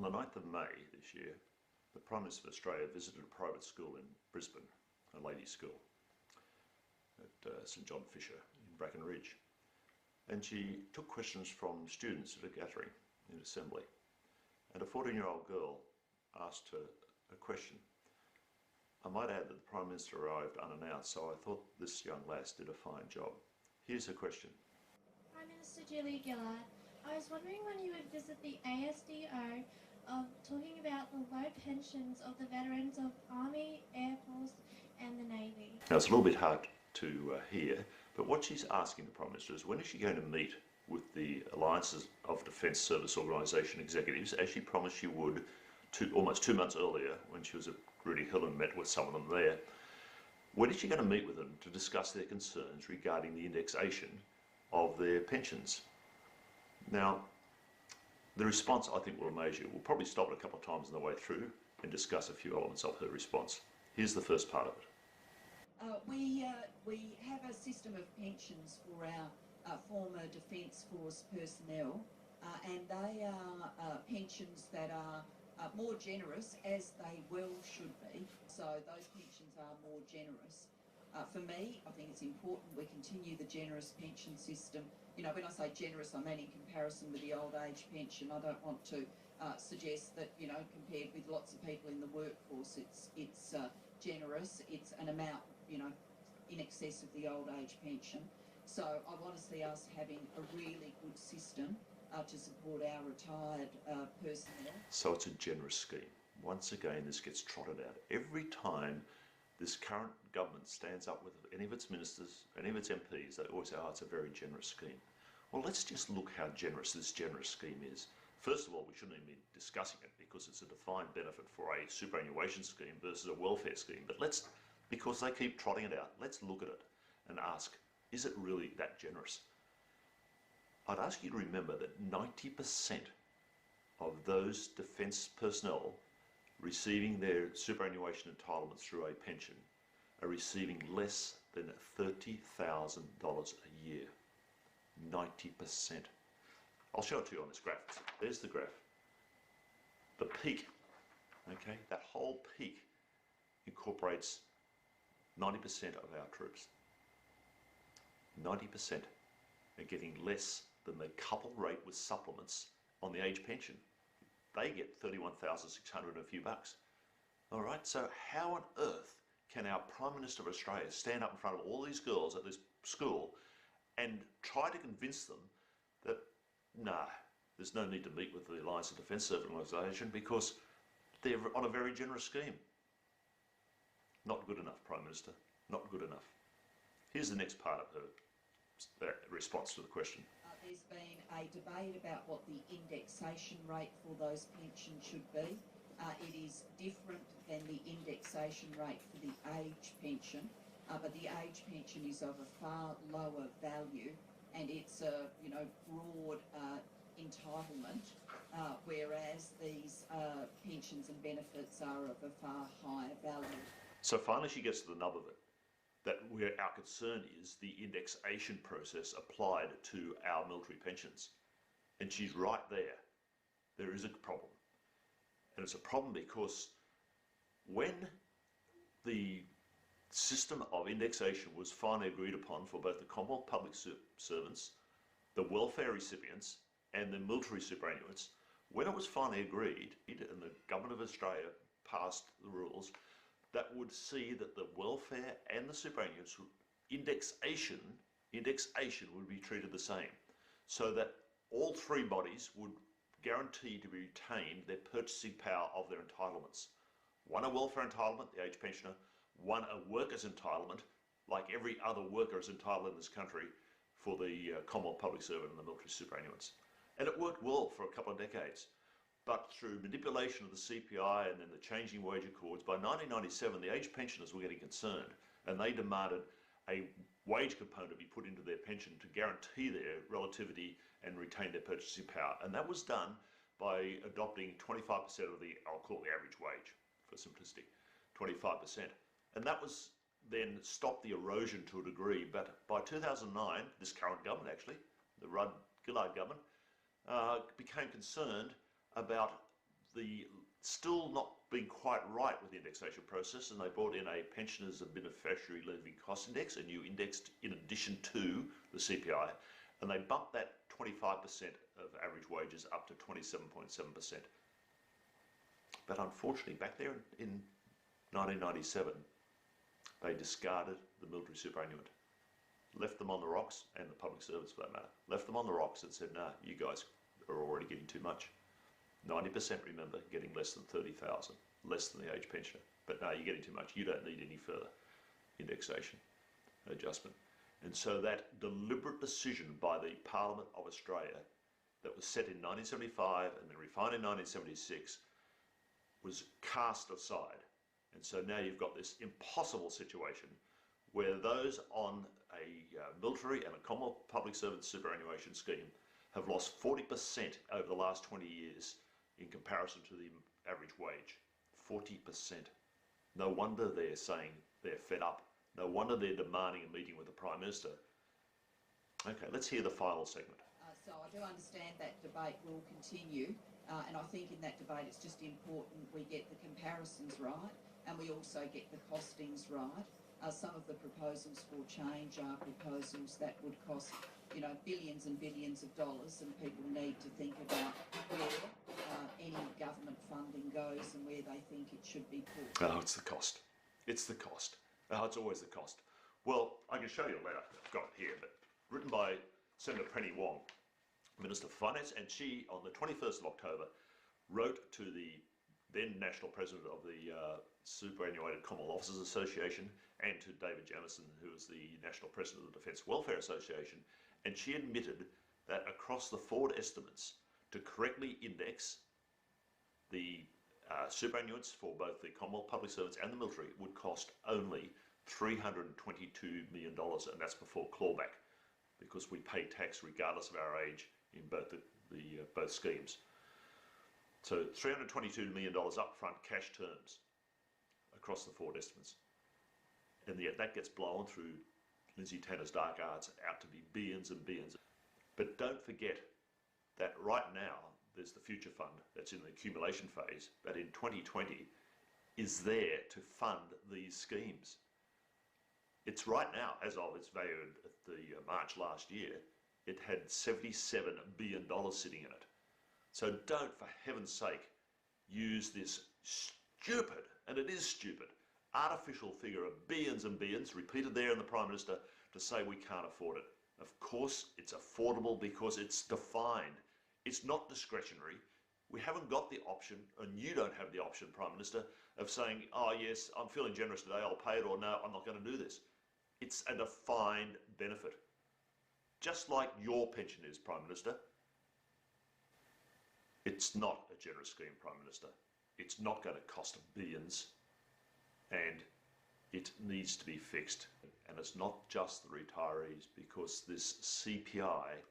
the 9th of May this year, the Prime Minister of Australia visited a private school in Brisbane, a ladies' school at St John Fisher in Bracken Ridge. And she took questions from students at a gathering in assembly. And a 14-year-old girl asked her a question. I might add that the Prime Minister arrived unannounced, so I thought this young lass did a fine job. Here's her question. Prime Minister Julia Gillard, I was wondering when you would visit the ASDO talking about the low pensions of the veterans of Army, Air Force and the Navy. Now it's a little bit hard to hear, but what she's asking the Prime Minister is when is she going to meet with the Alliances of Defence Service Organisation executives, as she promised she would almost 2 months earlier when she was at Rudy Hill and met with some of them there. When is she going to meet with them to discuss their concerns regarding the indexation of their pensions? Now, the response I think will amaze you. We'll probably stop it a couple of times on the way through and discuss a few elements of her response. Here's the first part of it. We have a system of pensions for our former Defence Force personnel, and they are pensions that are more generous, as they well should be. So those pensions are more generous. For me, I think it's important we continue the generous pension system. You know, when I say generous, I mean in comparison with the old age pension. I don't want to suggest that, you know, compared with lots of people in the workforce, it's generous. It's an amount, you know, in excess of the old age pension. So I want to see us having a really good system to support our retired personnel. So it's a generous scheme. Once again, this gets trotted out. Every time this current government stands up with any of its ministers, any of its MPs, they always say, oh, it's a very generous scheme. Well, let's just look how generous this generous scheme is. First of all, we shouldn't even be discussing it because it's a defined benefit for a superannuation scheme versus a welfare scheme. But let's, because they keep trotting it out, let's look at it and ask, is it really that generous? I'd ask you to remember that 90% of those defence personnel receiving their superannuation entitlements through a pension are receiving less than $30,000 a year. 90%. I'll show it to you on this graph. There's the graph. The peak, okay, that whole peak incorporates 90% of our troops. 90% are getting less than the couple rate with supplements on the age pension. They get $31,600 and a few bucks. All right, so how on earth can our Prime Minister of Australia stand up in front of all these girls at this school and try to convince them that, nah, there's no need to meet with the Alliance of Defence Service Organisation because they're on a very generous scheme? Not good enough, Prime Minister, not good enough. Here's the next part of her response to the question. There's been a debate about what the indexation rate for those pensions should be. It is different than the indexation rate for the age pension, but the age pension is of a far lower value, and it's a broad entitlement, whereas these pensions and benefits are of a far higher value. So finally she gets to the nub of it. That where our concern is the indexation process applied to our military pensions. And she's right there. There is a problem. And it's a problem because when the system of indexation was finally agreed upon for both the Commonwealth public servants, the welfare recipients and the military superannuants, when it was finally agreed and the Government of Australia passed the rules, that would see that the welfare and the superannuants indexation would be treated the same, so that all three bodies would guarantee to retain their purchasing power of their entitlements. One a welfare entitlement, the age pensioner, one a worker's entitlement, like every other worker is entitled in this country for the Commonwealth public servant and the military superannuants. And it worked well for a couple of decades. But through manipulation of the CPI and then the changing wage accords, by 1997 the age pensioners were getting concerned and they demanded a wage component to be put into their pension to guarantee their relativity and retain their purchasing power. And that was done by adopting 25% of the, I'll call it the average wage for simplicity, 25%. And that was then stopped the erosion to a degree. But by 2009, this current government actually, the Rudd-Gillard government, became concerned about still not being quite right with the indexation process, and they brought in a pensioners and beneficiary living cost index, a new index in addition to the CPI, and they bumped that 25% of average wages up to 27.7%. But unfortunately, back there in 1997, they discarded the military superannuant, left them on the rocks, and the public service for that matter, left them on the rocks and said, nah, you guys are already getting too much. 90%, remember, getting less than 30,000, less than the age pensioner. But no, you're getting too much. You don't need any further indexation adjustment. And so that deliberate decision by the Parliament of Australia that was set in 1975 and then refined in 1976 was cast aside. And so now you've got this impossible situation where those on a military and a Commonwealth public servant superannuation scheme have lost 40% over the last 20 years in comparison to the average wage. 40%. No wonder they're saying they're fed up. No wonder they're demanding a meeting with the Prime Minister. Okay, let's hear the final segment. So I do understand that debate will continue, and I think in that debate it's just important we get the comparisons right and we also get the costings right. Some of the proposals for change are proposals that would cost, you know, billions and billions of dollars, and people need to think about where any government funding goes and where they think it should be put. Oh, it's the cost. It's the cost. Oh, it's always the cost. Well, I can show you a letter. I've got it here, but written by Senator Penny Wong, Minister for Finance, and she, on the 21st of October, wrote to the then National President of the Superannuated Commonwealth Officers Association and to David Jamieson, who is the National President of the Defence Welfare Association, and she admitted that across the forward estimates, to correctly index the superannuants for both the Commonwealth Public Servants and the military would cost only $322 million, and that's before clawback, because we pay tax regardless of our age in both both schemes. So $322 million upfront cash terms across the forward estimates. And yet that gets blown through Lindsay Tanner's dark arts out to be billions and billions. But don't forget that right now there's the Future Fund that's in the accumulation phase, but in 2020 is there to fund these schemes. It's right now, as of its value at the March last year, it had $77 billion sitting in it. So don't, for heaven's sake, use this stupid, and it is stupid, artificial figure of billions and billions, repeated there in the Prime Minister, to say we can't afford it. Of course it's affordable because it's defined. It's not discretionary. We haven't got the option, and you don't have the option, Prime Minister, of saying, oh yes, I'm feeling generous today, I'll pay it, or no, I'm not going to do this. It's a defined benefit. Just like your pension is, Prime Minister. It's not a generous scheme, Prime Minister. It's not going to cost billions, and it needs to be fixed. And it's not just the retirees, because this CPI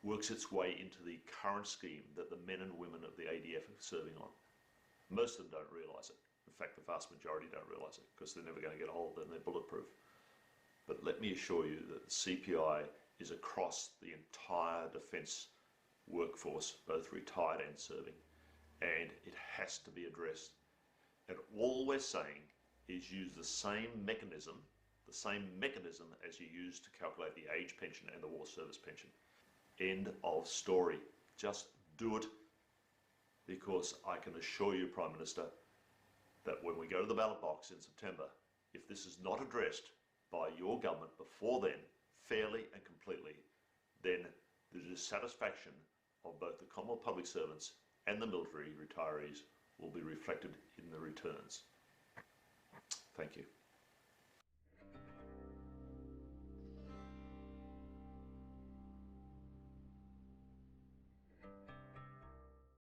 works its way into the current scheme that the men and women of the ADF are serving on. Most of them don't realise it. In fact, the vast majority don't realise it, because they're never going to get a hold of it and they're bulletproof. But let me assure you that the CPI is across the entire defence workforce, both retired and serving, and it has to be addressed. And all we're saying is use the same mechanism as you use to calculate the age pension and the war service pension. End of story. Just do it, because I can assure you, Prime Minister, that when we go to the ballot box in September, if this is not addressed by your government before then, fairly and completely, then the dissatisfaction of both the Commonwealth public servants and the military retirees will be reflected in the returns. Thank you.